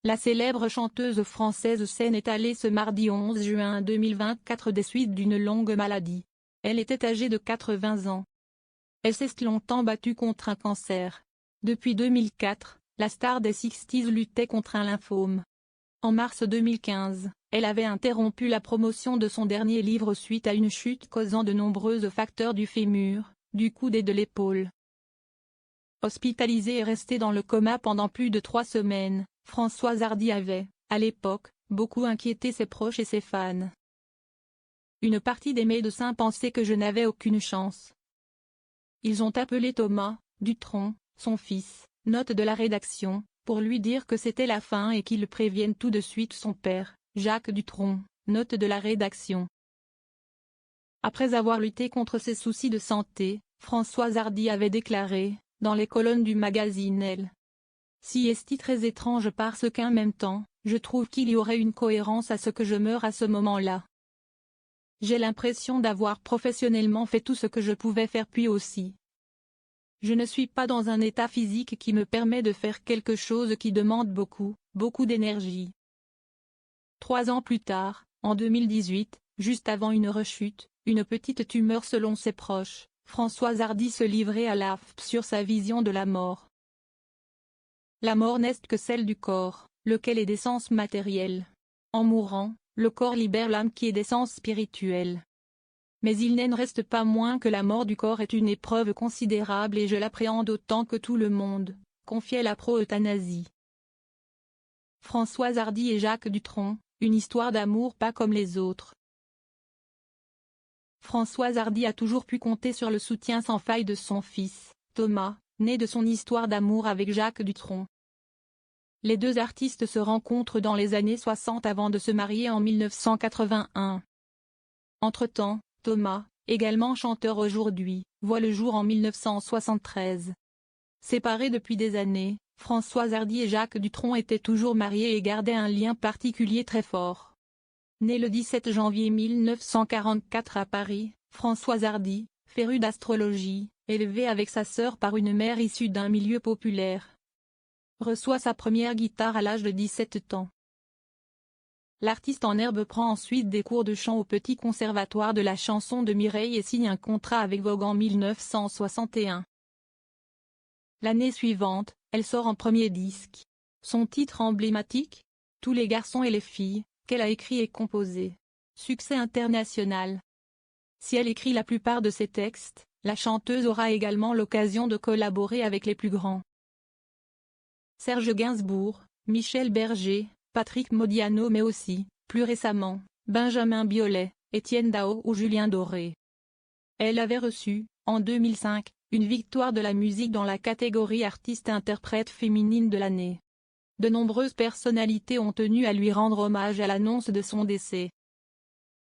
La célèbre chanteuse française s'est étalée ce mardi 11 juin 2024 des suites d'une longue maladie. Elle était âgée de 80 ans. Elle s'est longtemps battue contre un cancer. Depuis 2004, la star des 60s luttait contre un lymphome. En mars 2015, elle avait interrompu la promotion de son dernier livre suite à une chute causant de nombreuses fractures du fémur, du coude et de l'épaule. Hospitalisée et restée dans le coma pendant plus de 3 semaines, Françoise Hardy avait, à l'époque, beaucoup inquiété ses proches et ses fans. Une partie des médecins pensaient que je n'avais aucune chance. Ils ont appelé Thomas Dutronc, son fils, note de la rédaction, pour lui dire que c'était la fin et qu'il prévienne tout de suite son père, Jacques Dutronc, note de la rédaction. Après avoir lutté contre ses soucis de santé, Françoise Hardy avait déclaré, dans les colonnes du magazine Elle. Si est très étrange parce qu'en même temps, je trouve qu'il y aurait une cohérence à ce que je meure à ce moment-là. J'ai l'impression d'avoir professionnellement fait tout ce que je pouvais faire puis aussi. Je ne suis pas dans un état physique qui me permet de faire quelque chose qui demande beaucoup d'énergie. 3 ans plus tard, en 2018, juste avant une rechute, une petite tumeur selon ses proches, Françoise Hardy se livrait à l'AFP sur sa vision de la mort. La mort n'est que celle du corps, lequel est d'essence matérielle. En mourant, le corps libère l'âme qui est d'essence spirituelle. Mais il n'en reste pas moins que la mort du corps est une épreuve considérable et je l'appréhende autant que tout le monde, confiait la pro-euthanasie. Françoise Hardy et Jacques Dutronc, une histoire d'amour pas comme les autres. Françoise Hardy a toujours pu compter sur le soutien sans faille de son fils, Thomas, né de son histoire d'amour avec Jacques Dutronc. Les deux artistes se rencontrent dans les années 60 avant de se marier en 1981. Entre-temps, Thomas, également chanteur aujourd'hui, voit le jour en 1973. Séparés depuis des années, Françoise Hardy et Jacques Dutronc étaient toujours mariés et gardaient un lien particulier très fort. Née le 17 janvier 1944 à Paris, Françoise Hardy, férue d'astrologie, élevée avec sa sœur par une mère issue d'un milieu populaire, reçoit sa première guitare à l'âge de 17 ans. L'artiste en herbe prend ensuite des cours de chant au Petit Conservatoire de la chanson de Mireille et signe un contrat avec Vogue en 1961. L'année suivante, elle sort un premier disque. Son titre emblématique, Tous les garçons et les filles, qu'elle a écrit et composé. Succès international. Si elle écrit la plupart de ses textes, la chanteuse aura également l'occasion de collaborer avec les plus grands. Serge Gainsbourg, Michel Berger, Patrick Modiano mais aussi, plus récemment, Benjamin Biolay, Étienne Dao ou Julien Doré. Elle avait reçu, en 2005, une victoire de la musique dans la catégorie artiste-interprète féminine de l'année. De nombreuses personnalités ont tenu à lui rendre hommage à l'annonce de son décès.